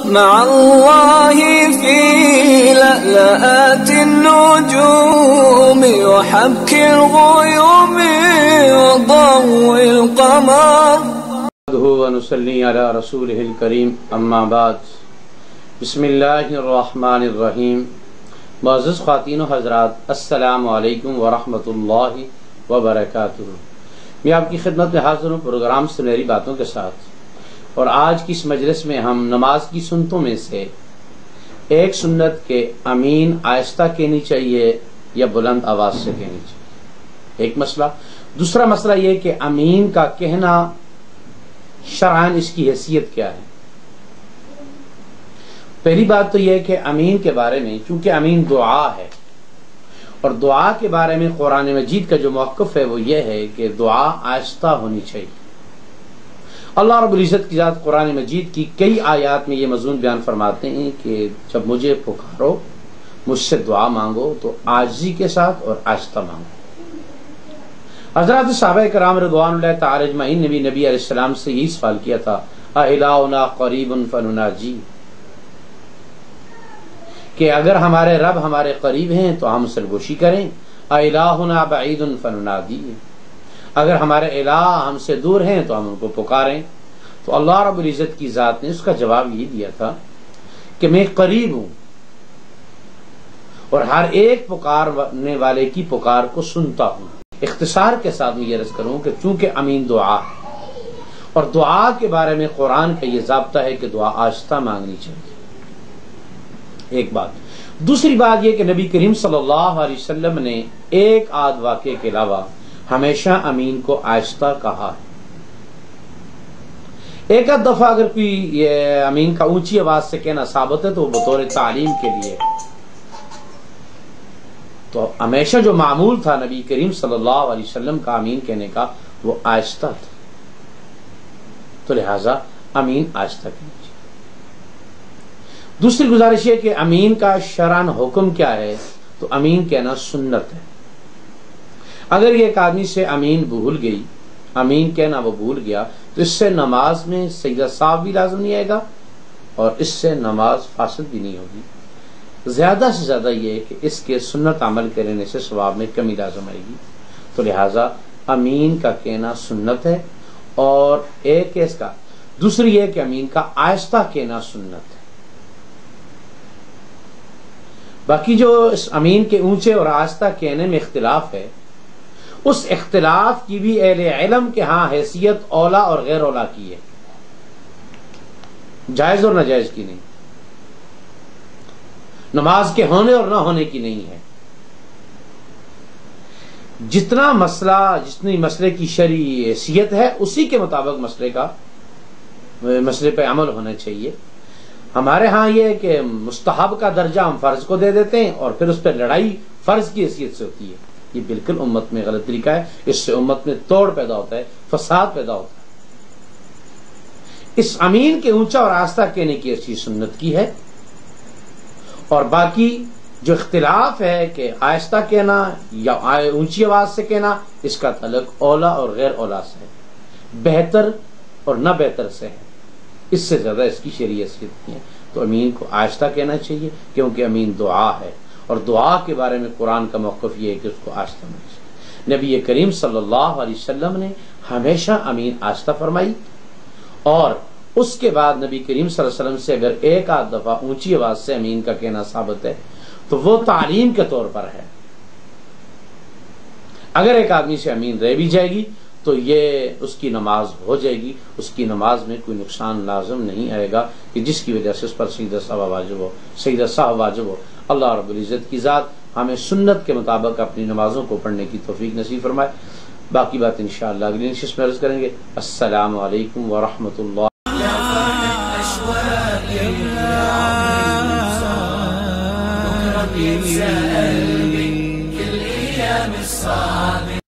مع الله في لألآت النجوم وحبك الغيوم وضوء القمر. ونصلي على رسوله الكريم اما بعد. بسم اللہ الرحمن الرحیم. معزز خواتین و حضرات، السلام علیکم ورحمۃ اللہ وبرکاتہ. میں آپ کی خدمت میں حاضر ہوں پروگرام سنہری باتوں کے ساتھ، اور آج کی اس مجلس میں ہم نماز کی سنتوں میں سے ایک سنت کے امین آہستہ کہنی چاہیے یا بلند آواز سے کہنی چاہیے، ایک مسئلہ. دوسرا مسئلہ یہ کہ امین کا کہنا شرعاً اس کی حیثیت کیا ہے. پہلی بات تو یہ کہ امین کے بارے میں، چونکہ امین دعا ہے، اور دعا کے بارے میں قرآن مجید کا جو موقف ہے وہ یہ ہے کہ دعا آہستہ ہونی چاہیے. اللہ رب العزت کی ذات قرآن مجید کی کئی آیات میں یہ مضمون بیان فرماتے ہیں کہ جب مجھے پکارو، مجھ سے دعا مانگو تو عاجزی کے ساتھ اور آہستہ مانگو. حضرات صحابہ کرام رضوان اللہ تعالی اجمعین نے بھی نبی علیہ السلام سے یہی سوال کیا تھا، اِلٰہُنَا قریب فنناجی، کہ اگر ہمارے رب ہمارے قریب ہیں تو ہم سرگوشی کریں. اِلٰہُنَا بعید فننادی، اگر ہمارے الہ ہم سے دور ہیں تو ہم ان کو پکاریں. تو اللہ رب العزت کی ذات نے اس کا جواب یہ دیا تھا کہ میں قریب ہوں اور ہر ایک پکارنے والے کی پکار کو سنتا ہوں. اختصار کے ساتھ میں یہ عرض کروں کہ چونکہ امین دعا ہے، اور دعا کے بارے میں قرآن کا یہ ضابطہ ہے کہ دعا آہستہ مانگنی چاہیے، ایک بات. دوسری بات یہ کہ نبی کریم صلی اللہ علیہ وسلم نے ایک آدھ واقعے کے علاوہ ہمیشہ امین کو آہستہ کہا ہے. ایک آدھ دفعہ اگر کوئی یہ امین کا اونچی آواز سے کہنا ثابت ہے تو وہ بطور تعلیم کے لیے، تو ہمیشہ جو معمول تھا نبی کریم صلی اللہ علیہ وسلم کا امین کہنے کا وہ آہستہ تھا، تو لہذا امین آہستہ کہنا چاہیے. دوسری گزارش یہ کہ امین کا شرعاً حکم کیا ہے، تو امین کہنا سنت ہے. اگر یہ ایک آدمی سے امین بھول گئی، امین کہنا وہ بھول گیا، تو اس سے نماز میں سجدہ سہو بھی لازم نہیں آئے گا اور اس سے نماز فاسد بھی نہیں ہوگی. زیادہ سے زیادہ یہ کہ اس کے سنت عمل کرنے سے ثواب میں کمی لازم آئے گی. تو لہٰذا امین کا کہنا سنت ہے. اور ایک اس کا دوسری یہ کہ امین کا آہستہ کہنا سنت ہے. باقی جو اس امین کے اونچے اور آہستہ کہنے میں اختلاف ہے، اس اختلاف کی بھی اہل علم کے ہاں حیثیت اولا اور غیر اولا کی ہے، جائز اور ناجائز کی نہیں، نماز کے ہونے اور نہ ہونے کی نہیں ہے. جتنا مسئلہ، جتنی مسئلے کی شرعی حیثیت ہے اسی کے مطابق مسئلے پہ عمل ہونا چاہیے. ہمارے ہاں یہ ہے کہ مستحب کا درجہ ہم فرض کو دے دیتے ہیں اور پھر اس پہ لڑائی فرض کی حیثیت سے ہوتی ہے. یہ بالکل امت میں غلط طریقہ ہے. اس سے امت میں توڑ پیدا ہوتا ہے، فساد پیدا ہوتا ہے. اس امین کے اونچا اور آہستہ کہنے کی اچھی سنت کی ہے. اور باقی جو اختلاف ہے کہ آہستہ کہنا یا اونچی آواز سے کہنا، اس کا تعلق اولا اور غیر اولا سے ہے، بہتر اور نہ بہتر سے ہے. اس سے زیادہ اس کی شرعی حیثیت نہیں ہے. تو امین کو آہستہ کہنا چاہیے کیونکہ امین دعا ہے، اور دعا کے بارے میں قرآن کا موقف یہ ہے کہ اس کو آہستہ ہونا چاہیے. نبی کریم صلی اللہ علیہ وسلم نے ہمیشہ امین آہستہ فرمائی، اور اس کے بعد نبی کریم صلی اللہ علیہ وسلم سے اگر ایک آدھ دفعہ اونچی آواز سے امین کا کہنا ثابت ہے تو وہ تعلیم کے طور پر ہے. اگر ایک آدمی سے امین رہ بھی جائے گی تو یہ اس کی نماز ہو جائے گی، اس کی نماز میں کوئی نقصان لازم نہیں آئے گا کہ جس کی وجہ سے اس پر سجدہ سہو واجب ہو. اللہ رب العزت کی ذات ہمیں سنت کے مطابق اپنی نمازوں کو پڑھنے کی توفیق نصیب فرمائے. باقی بات انشاءاللہ اگلی نشست میں عرض کریں گے. السلام علیکم ورحمۃ اللہ.